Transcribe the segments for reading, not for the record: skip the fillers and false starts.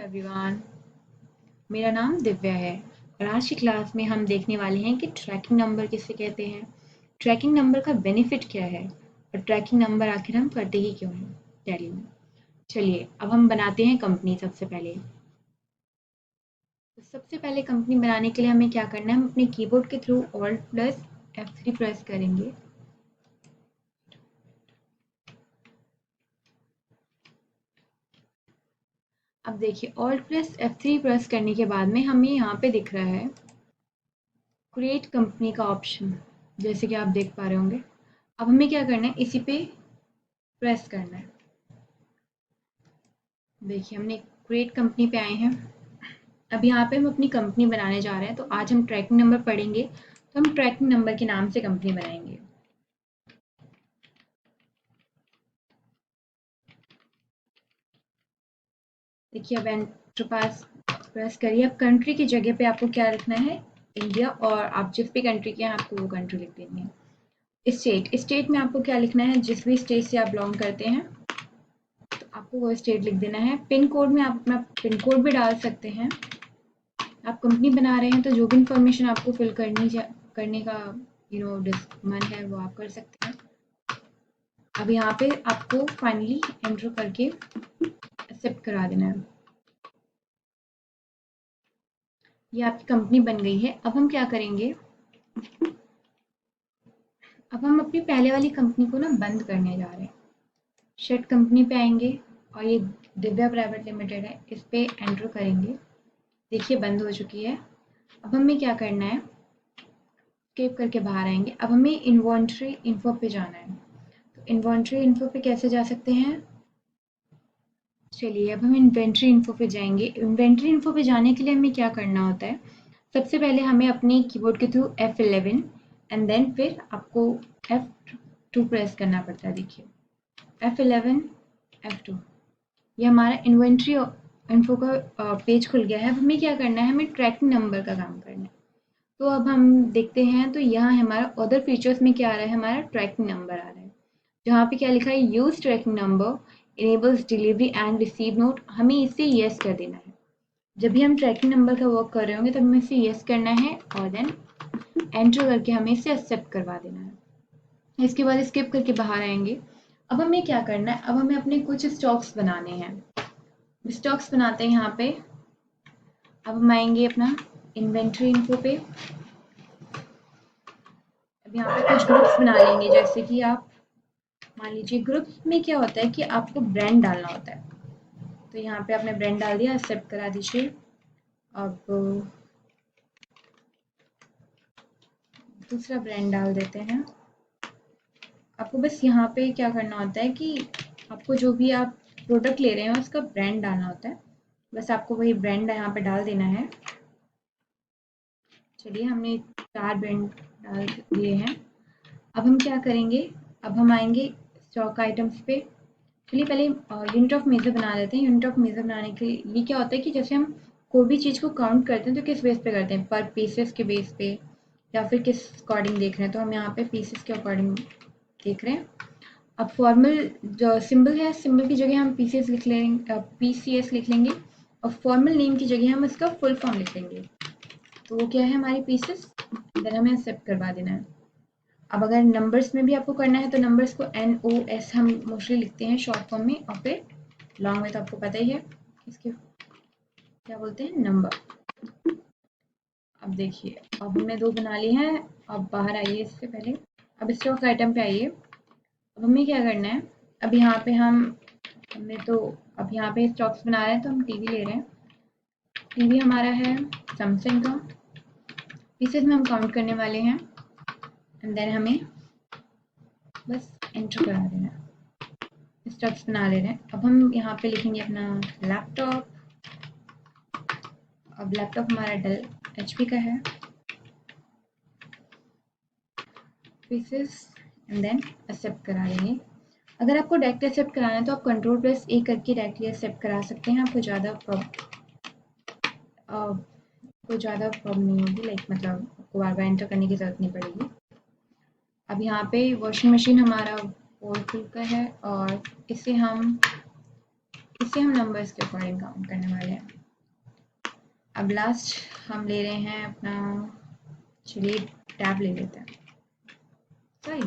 Everyone, मेरा नाम दिव्या है और आज की क्लास में हम देखने वाले हैं कि ट्रैकिंग नंबर किसे कहते हैं, ट्रैकिंग नंबर का बेनिफिट क्या है और ट्रैकिंग नंबर आखिर हम करते ही क्यों हैं टैली में। चलिए अब हम बनाते हैं कंपनी। सबसे पहले कंपनी बनाने के लिए हमें क्या करना है, हम अपने कीबोर्ड के थ्रू Alt+F3 प्रेस करेंगे। अब देखिए Alt+F3 प्रेस करने के बाद में हमें यहाँ पे दिख रहा है क्रिएट कंपनी का ऑप्शन, जैसे कि आप देख पा रहे होंगे। अब हमें क्या करना है, इसी पे प्रेस करना है। देखिए हमने क्रिएट कंपनी पे आए हैं। अब यहाँ पे हम अपनी कंपनी बनाने जा रहे हैं, तो आज हम ट्रैकिंग नंबर पढ़ेंगे, तो हम ट्रैकिंग नंबर के नाम से कंपनी बनाएंगे। देखिए अब एंटर पास प्रेस करिए। अब कंट्री की जगह पे आपको क्या लिखना है, इंडिया, और आप जिस भी कंट्री के हैं आपको वो कंट्री लिख देनी है। स्टेट में आपको क्या लिखना है, जिस भी स्टेट से आप बिलोंग करते हैं तो आपको वो स्टेट लिख देना है। पिन कोड में आप अपना पिन कोड भी डाल सकते हैं। आप कंपनी बना रहे हैं तो जो भी इंफॉर्मेशन आपको फिल करने का मन है वो आप कर सकते हैं। अब यहाँ पे आपको फाइनली एंटर करके एक्सेप्ट करा देना है। ये आपकी कंपनी बन गई है। अब हम क्या करेंगे, अब हम अपनी पहले वाली कंपनी को ना बंद करने जा रहे हैं। शेड कंपनी पे आएंगे और ये दिव्या प्राइवेट लिमिटेड है, इस पे एंटर करेंगे। देखिए बंद हो चुकी है। अब हमें क्या करना है, स्केप करके बाहर आएंगे। अब हमें इन्वेंट्री इन्फो पे जाना है। तो इन्वेंट्री इन्फो पे कैसे जा सकते हैं, चलिए अब हम इन्वेंट्री इन्फो पे जाएंगे। इन्वेंट्री इन्फो पे जाने के लिए हमें क्या करना होता है, सबसे पहले हमें अपने कीबोर्ड के थ्रू F11 एंड देन फिर आपको F2 प्रेस करना पड़ता है। देखिए F11 F2, ये हमारा इन्वेंट्री इन्फो का पेज खुल गया है। अब हमें क्या करना है, हमें ट्रैकिंग नंबर का काम करना है। तो अब हम देखते हैं, तो यहाँ हमारा अदर फीचर्स में क्या आ रहा है, हमारा ट्रैकिंग नंबर आ रहा है। जहाँ पे क्या लिखा है, use tracking number enables delivery and receive note, हमें इसे येस कर देना है। जब भी हम ट्रैकिंग नंबर का वर्क कर रहे होंगे तब हमें इसे येस करना है और देन एंटर करके हमें इसे एक्सेप्ट करवा देना है। इसके बाद स्किप करके बाहर आएंगे। अब हमें क्या करना है, अब हमें अपने कुछ स्टॉक्स बनाने हैं। स्टॉक्स बनाते हैं यहाँ पे। अब हम आएंगे अपना इन्वेंट्री इन्फो पे। अब यहाँ पे कुछ ग्रुप्स बना लेंगे, जैसे कि आप मान लीजिए ग्रुप में क्या होता है कि आपको ब्रांड डालना होता है। तो यहाँ पे आपने ब्रांड डाल दिया, एक्सेप्ट करा दीजिए। अब दूसरा ब्रांड डाल देते हैं। आपको बस यहाँ पे क्या करना होता है कि आपको जो भी आप प्रोडक्ट ले रहे हैं उसका ब्रांड डालना होता है। बस आपको वही ब्रांड यहाँ पे डाल देना है। चलिए हमने 4 ब्रांड डाल दिए हैं। अब हम क्या करेंगे, अब हम आएंगे स्टॉक आइटम्स पे। चलिए पहले यूनिट ऑफ मेजर बना लेते हैं। यूनिट ऑफ मेजर बनाने के लिए ये क्या होता है कि जैसे हम कोई भी चीज़ को काउंट करते हैं तो किस बेस पे करते हैं, पर पीसेस के बेस पे या फिर किस अकॉर्डिंग देख रहे हैं। तो हम यहाँ पे पीसेस के अकॉर्डिंग देख रहे हैं। अब फॉर्मल जो सिंबल है, सिंबल की जगह हम पीसीएस लिख लेंगे, पीसीएस लिख लेंगे, और फॉर्मल नेम की जगह हम इसका फुल फॉर्म लिख लेंगे। तो वो क्या है, हमारी पीसेस। देन हमें एक्सेप्ट करवा देना है। अब अगर नंबर्स में भी आपको करना है तो नंबर्स को NOS हम मोस्टली लिखते हैं शॉर्ट फॉर्म में, और फिर लॉन्ग में तो आपको पता ही है इसके क्या बोलते हैं, नंबर। अब देखिए अब हमने 2 बना लिए हैं। अब बाहर आइए इससे पहले, अब स्टॉक आइटम पे आइए। अब हमें क्या करना है, अब यहाँ पे हमने तो अब यहाँ पे स्टॉक्स बना रहे हैं, तो हम टीवी ले रहे हैं। टीवी हमारा है सैमसंग का। पीसेस में हम काउंट करने वाले हैं एंड देन हमें बस एंटर करा देना है। स्टॉक्स बना ले रहे हैं। अब हम यहाँ पे लिखेंगे अपना लैपटॉप। अब लैपटॉप हमारा डेल HP का है। पीसेस एंड देन एक्सेप्ट करा देंगे। अगर आपको डायरेक्ट एक्सेप्ट कराना है तो आप Ctrl+A करके डायरेक्टली एक्सेप्ट करा सकते हैं। आपको ज़्यादा प्रॉब्लम नहीं होगी, मतलब आपको बार बार एंटर करने की ज़रूरत नहीं पड़ेगी। अब यहाँ पे वॉशिंग मशीन हमारा Whirlpool का है और इसे हम इसे हम नंबर्स के अकॉर्डिंग काउंट करने वाले हैं। अब लास्ट हम ले रहे हैं अपना, चलिए टैब ले लेते हैं। सॉरी,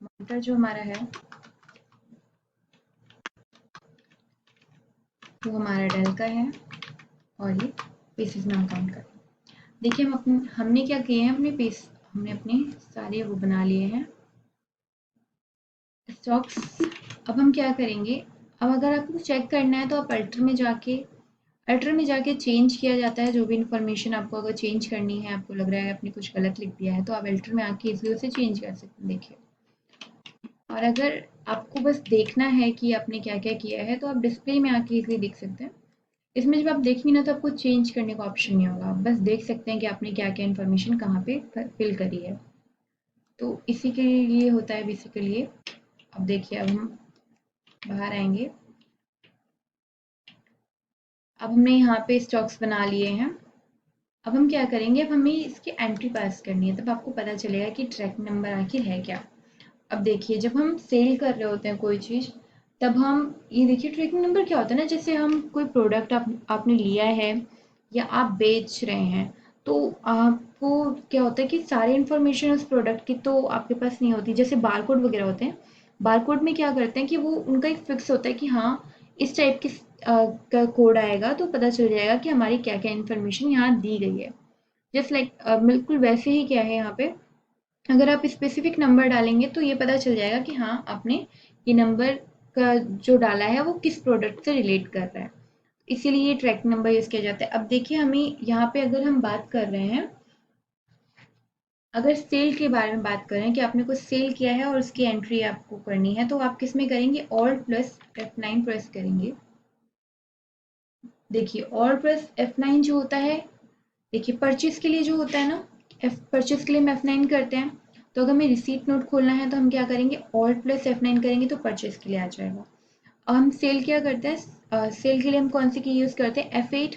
मॉनिटर जो हमारा है वो हमारा डेल का है और ये पीसेस में हम काउंट करते हैं। देखिए हमने क्या किए हैं, हमने अपने सारे वो बना लिए हैं स्टॉक्स। अब हम क्या करेंगे, अब अगर आपको चेक करना है तो आप अल्टर में जाके चेंज किया जाता है। जो भी इन्फॉर्मेशन आपको अगर चेंज करनी है, आपको लग रहा है आपने कुछ गलत लिख दिया है, तो आप अल्टर में आके इजीली उसे चेंज कर सकते हैं। देखिए, और अगर आपको बस देखना है कि आपने क्या क्या किया है तो आप डिस्प्ले में आके इजीली देख सकते हैं। इसमें जब आप देखेंगे ना तो आपको चेंज करने का ऑप्शन नहीं होगा, आप बस देख सकते हैं कि आपने क्या क्या इन्फॉर्मेशन कहाँ पे फिल करी है। तो इसी के लिए होता है बेसिकली। अब देखिए, अब हम बाहर आएंगे। अब हमने यहाँ पे स्टॉक्स बना लिए हैं। अब हम क्या करेंगे, अब हमें इसकी एंट्री पास करनी है, तब आपको पता चलेगा कि ट्रैकिंग नंबर आखिर है क्या। अब देखिए, जब हम सेल कर रहे होते हैं कोई चीज़, तब हम ये देखिए ट्रैकिंग नंबर क्या होता है ना, जैसे हम कोई प्रोडक्ट आपने लिया है या आप बेच रहे हैं, तो आपको क्या होता है कि सारी इन्फॉर्मेशन उस प्रोडक्ट की तो आपके पास नहीं होती। जैसे बारकोड वगैरह होते हैं, बारकोड में क्या करते हैं कि वो उनका एक फिक्स होता है कि हाँ, इस टाइप की का कोड आएगा तो पता चल जाएगा कि हमारी क्या क्या इन्फॉर्मेशन यहाँ दी गई है। जस्ट लाइक बिल्कुल वैसे ही क्या है यहाँ पे, अगर आप स्पेसिफिक नंबर डालेंगे तो ये पता चल जाएगा कि हाँ, आपने ये नंबर का जो डाला है वो किस प्रोडक्ट से रिलेट कर रहा है। इसीलिए ये ट्रैक नंबर यूज़ किया जाता है। अब देखिए, हमें यहाँ पे अगर हम बात कर रहे हैं, अगर सेल के बारे में बात करें कि आपने कुछ सेल किया है और उसकी एंट्री आपको करनी है, तो आप किस में करेंगे, ऑल्ट प्लस F9 प्रेस करेंगे। देखिए, ऑल्ट प्लस F9 जो होता है, देखिए परचेज के लिए जो होता है ना, परचेज के लिए हम F9 करते हैं। तो अगर हमें रिसीट नोट खोलना है तो हम क्या करेंगे, ऑल्ट प्लस F9 करेंगे तो परचेज के लिए आ जाएगा। अब हम सेल क्या करते हैं, सेल के लिए हम कौन सी की यूज़ करते हैं, F8।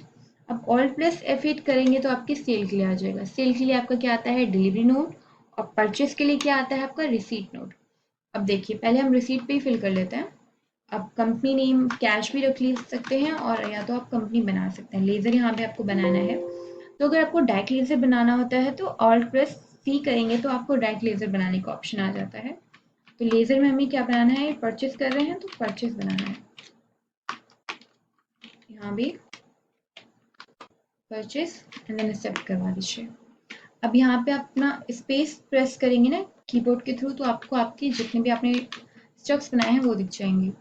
अब ऑल्ट प्लस F8 करेंगे तो आपके सेल के लिए आ जाएगा। सेल के लिए आपका क्या आता है, डिलीवरी नोट, और परचेज के लिए क्या आता है आपका, रिसीट नोट। अब देखिए, पहले हम रिसीट पे ही फिल कर लेते हैं। अब कंपनी नेम कैश भी रख ले सकते हैं, और या तो आप कंपनी बना सकते हैं। लेज़र यहाँ पे आपको बनाना है, तो अगर आपको डायरेक्ट लेज़र बनाना होता है तो ऑल्ट प्लस सी करेंगे तो आपको डायरेक्ट लेज़र बनाने का ऑप्शन आ जाता है। तो लेज़र में हमें क्या बनाना है, परचेस कर रहे हैं तो परचेस बनाना है। यहाँ भी परचेस एंड देन एक्सेप्ट करवा दीजिए। अब यहाँ पे आप अपना स्पेस प्रेस करेंगे ना कीबोर्ड के थ्रू, तो आपको आपकी जितने भी आपने स्ट्रक्स बनाए हैं वो दिख जाएंगे।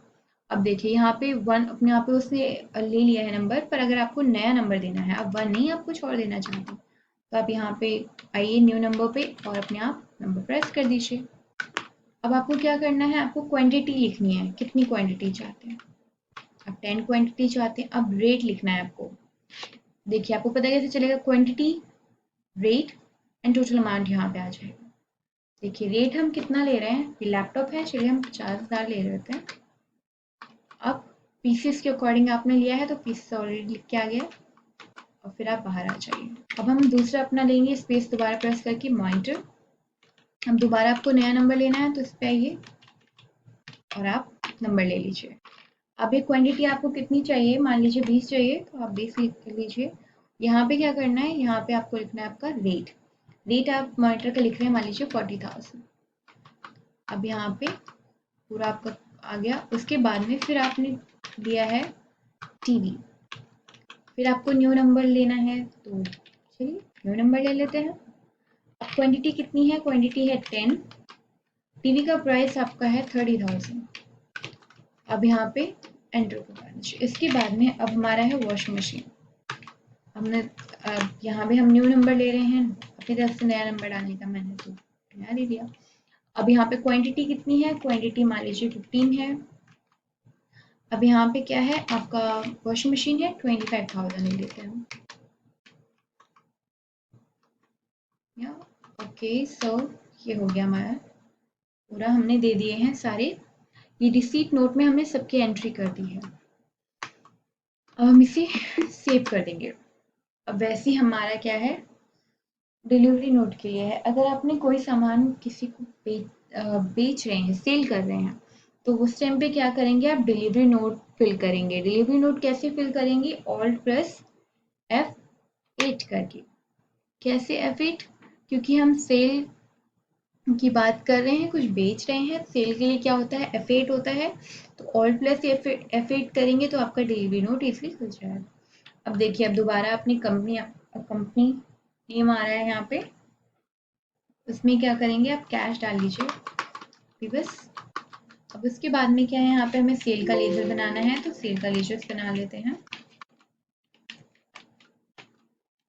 अब देखिए, यहाँ पे वन अपने यहाँ पे उसने ले लिया है नंबर, पर अगर आपको नया नंबर देना है, अब वन नहीं, आप कुछ और देना चाहते हैं, तो आप यहाँ पे आइए न्यू नंबर पे और अपने आप नंबर प्रेस कर दीजिए। अब आपको क्या करना है, आपको क्वांटिटी लिखनी है, कितनी क्वांटिटी चाहते हैं। आप 10 क्वांटिटी चाहते हैं। अब रेट लिखना है आपको। देखिए, आपको पता कैसे चलेगा, quantity, rate and total amount यहाँ पे आ जाएगा। देखिए, रेट हम कितना ले रहे हैं, ये लैपटॉप है, चलिए हम 50,000 ले रहे थे। अब पीसेस के अकॉर्डिंग आपने लिया है तो पीसेस ऑलरेडी लिख के आ गया, और फिर आप बाहर आ जाइए। अब हम दूसरा अपना लेंगे, स्पेस दोबारा प्रेस करके मॉनिटर। अब दोबारा आपको नया नंबर लेना है तो इस पे आइए और आप नंबर ले लीजिए। अब ये क्वांटिटी आपको कितनी चाहिए, मान लीजिए 20 चाहिए तो आप 20 लिख लीजिए। यहाँ पे क्या करना है, यहाँ पे आपको लिखना है आपका रेट। रेट आप मॉनिटर का लिख रहे हैं, मान लीजिए 40,000। अब यहाँ पे पूरा आपका आ गया। उसके बाद में फिर आपने दिया है टीवी, फिर आपको न्यू नंबर लेना है तो चलिए न्यू नंबर ले लेते हैं। अब क्वांटिटी कितनी है, क्वांटिटी है 10। टीवी का प्राइस आपका है 30,000। अब यहाँ पे एंटर करवा दीजिए। इसके बाद में अब हमारा है वॉशिंग मशीन। हमने यहाँ भी हम न्यू नंबर ले रहे हैं, अपनी तरफ से नया नंबर डालने का मैंने तो नया दे दिया। अब यहाँ पे क्वांटिटी कितनी है, क्वांटिटी मान लीजिए 15 है। अब यहाँ पे क्या है आपका, वॉशिंग मशीन है, 25,000 ले लेते हैं। या ओके, सो ये हो गया हमारा पूरा, हमने दे दिए हैं सारे। ये रिसीट नोट में हमने सबकी एंट्री कर दी है। अब हम इसे सेव कर देंगे। अब वैसे ही हमारा क्या है, डिलीवरी नोट के लिए है। अगर आपने कोई सामान किसी को बेच रहे हैं, सेल कर रहे हैं, तो उस टाइम पे क्या करेंगे, आप डिलीवरी नोट फिल करेंगे। डिलीवरी नोट कैसे फिल करेंगे, ऑल्ट प्लस F8 करके। कैसे F8, क्योंकि हम सेल की बात कर रहे हैं, कुछ बेच रहे हैं, सेल के लिए क्या होता है, F8 होता है। तो ऑल्ट प्लस F8 करेंगे तो आपका डिलीवरी नोट इजीली खुल जाएगा। अब देखिए, अब दोबारा अपनी कंपनी नेम आ रहा है यहाँ पे, उसमें क्या करेंगे, आप कैश डाल लीजिए बस। अब उसके बाद में क्या है, यहाँ पे हमें सेल का लेजर बनाना है, तो सेल का लेजर बना लेते हैं।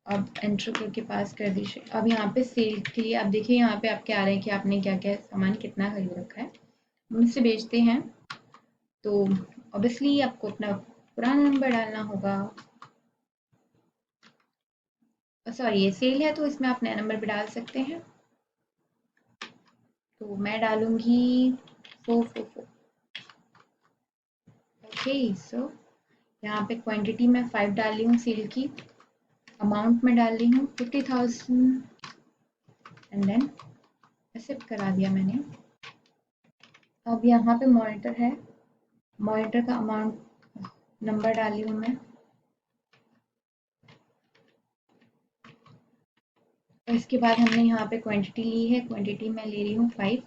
अब एंटर करके पास कर दीजिए। अब यहाँ पे सेल के लिए आप देखिए, यहाँ पे आपके आ रहे हैं कि आपने क्या क्या सामान कितना खरीद रखा है। हम इससे बेचते हैं तो ऑब्वियसली आपको अपना पुराना नंबर डालना होगा। सॉरी, ये सेल है तो इसमें आप नया नंबर भी डाल सकते हैं। तो मैं डालूंगी 444। ओके, सो यहाँ पे क्वांटिटी में 5 डाल रही हूँ सेल की। अमाउंट में डाल रही हूँ 50,000 एंड देन एक्सेप्ट करा दिया मैंने। अब यहाँ पे मॉनिटर है, मॉनिटर का अमाउंट नंबर डाल रही हूँ मैं। और इसके बाद हमने यहाँ पे क्वांटिटी ली है, क्वांटिटी मैं ले रही हूँ 5।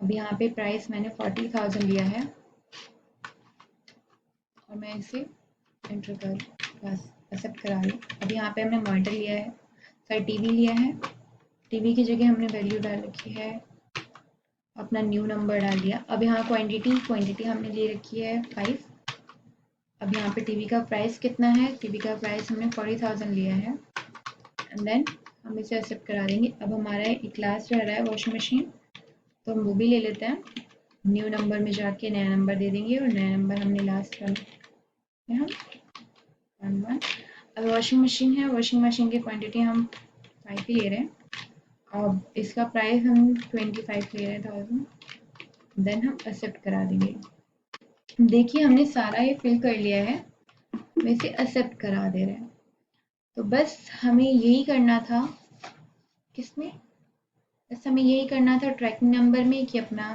अब यहाँ पे प्राइस मैंने 40,000 लिया है और मैं इसे एंटर कर बस एक्सेप्ट करा रही हूँ। अब यहाँ पे हमने मॉनिटर लिया है, सॉरी टीवी लिया है, टीवी की जगह हमने वैल्यू डाल रखी है, अपना न्यू नंबर डाल दिया। अब यहाँ क्वांटिटी हमने ले रखी है 5। अब यहाँ पे टीवी का प्राइस कितना है, टीवी का प्राइस हमने 40,000 लिया है एंड देन हम इसे एक्सेप्ट करा देंगे। अब हमारा एक लास्ट रह रहा है वॉशिंग मशीन, तो हम वो भी ले लेते हैं। न्यू नंबर में जाके नया नंबर दे देंगे और नया नंबर हमने लास्ट में हम 11। अब वॉशिंग मशीन है, वॉशिंग मशीन की क्वांटिटी हम 5 ही ले रहे हैं। अब इसका प्राइस हम 25 ले रहे हैं 1000, देन हम एक्सेप्ट करा देंगे। देखिए हमने सारा ये फिल कर लिया है, वैसे एक्सेप्ट करा दे रहे हैं। तो बस हमें यही करना था, किसमें, बस हमें यही करना था ट्रैकिंग नंबर में, कि अपना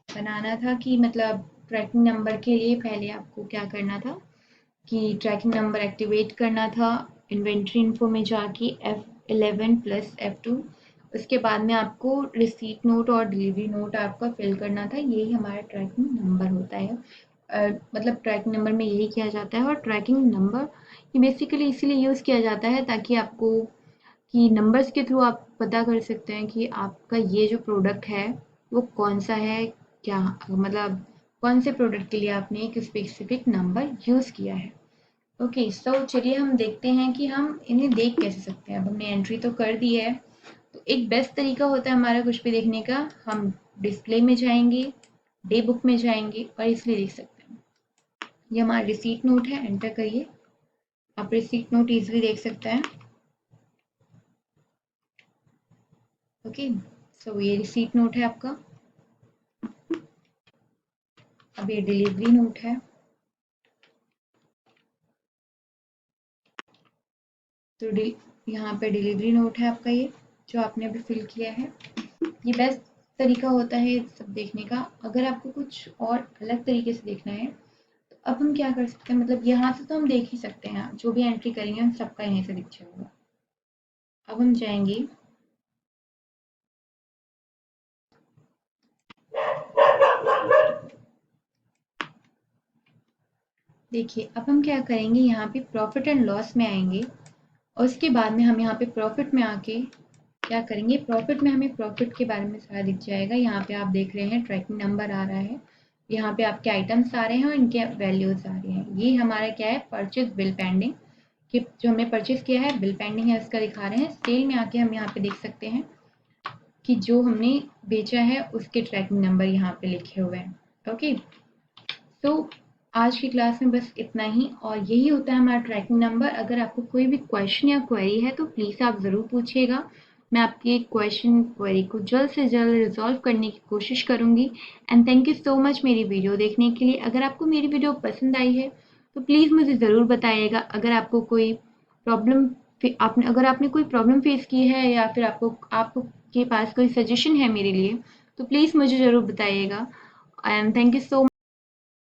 बनाना था कि मतलब ट्रैकिंग नंबर के लिए पहले आपको क्या करना था कि ट्रैकिंग नंबर एक्टिवेट करना था। इन्वेंट्री इन्फो में जाके F11 प्लस F2, उसके बाद में आपको रिसीट नोट और डिलीवरी नोट आपका फिल करना था। यही हमारा ट्रैकिंग नंबर होता है। मतलब ट्रैकिंग नंबर में यही किया जाता है। और ट्रैकिंग नंबर ये बेसिकली इसीलिए यूज़ किया जाता है ताकि आपको कि नंबर्स के थ्रू आप पता कर सकते हैं कि आपका ये जो प्रोडक्ट है वो कौन सा है, क्या मतलब कौन से प्रोडक्ट के लिए आपने एक स्पेसिफिक नंबर यूज़ किया है। ओके, सो चलिए हम देखते हैं कि हम इन्हें देख कैसे सकते हैं। अब हमने एंट्री तो कर दी है, तो एक बेस्ट तरीका होता है हमारा कुछ भी देखने का, हम डिस्प्ले में जाएंगे, डे बुक में जाएंगे और इसलिए देख सकते हैं। ये हमारा रिसीट नोट है, एंटर करिए, आप रिसीट नोट इजीली देख सकते हैं। ओके, सो ये रिसीट नोट है आपका। अब ये डिलीवरी नोट है, तो यहाँ पे डिलीवरी नोट है आपका, ये जो आपने अभी फिल किया है। ये बेस्ट तरीका होता है सब देखने का। अगर आपको कुछ और अलग तरीके से देखना है तो अब हम क्या कर सकते हैं, मतलब यहाँ से तो हम देख ही सकते हैं, जो भी एंट्री करेंगे हम सबका यहीं से दिख जाएगा। अब हम जाएंगे, देखिए अब हम क्या करेंगे, यहाँ पे प्रॉफिट एंड लॉस में आएंगे और उसके बाद में हम यहाँ पे प्रॉफिट में आके क्या करेंगे, प्रॉफिट में हमें प्रॉफिट के बारे में सारा दिख जाएगा। यहाँ पे आप देख रहे हैं ट्रैकिंग नंबर आ रहा है, यहाँ पे आपके आइटम्स आ रहे हैं और इनके वैल्यूज आ रहे हैं। ये हमारा क्या है, परचेज बिल पेंडिंग, कि जो हमने परचेज किया है बिल पेंडिंग है उसका दिखा रहे हैं। सेल में आके हम यहाँ पे देख सकते हैं कि जो हमने बेचा है उसके ट्रैकिंग नंबर यहाँ पे लिखे हुए हैं। ओके, तो आज की क्लास में बस इतना ही, और यही होता है हमारा ट्रैकिंग नंबर। अगर आपको कोई भी क्वेश्चन या क्वेरी है तो प्लीज़ आप ज़रूर पूछिएगा, मैं आपकी क्वेश्चन क्वेरी को जल्द से जल्द रिजॉल्व करने की कोशिश करूँगी। And thank you so much मेरी वीडियो देखने के लिए। अगर आपको मेरी वीडियो पसंद आई है तो प्लीज़ मुझे ज़रूर बताइएगा। अगर आपको कोई प्रॉब्लम अगर आपने कोई प्रॉब्लम फेस की है या फिर आपको के पास कोई सजेशन है मेरे लिए तो प्लीज़ मुझे ज़रूर बताइएगा। And thank you so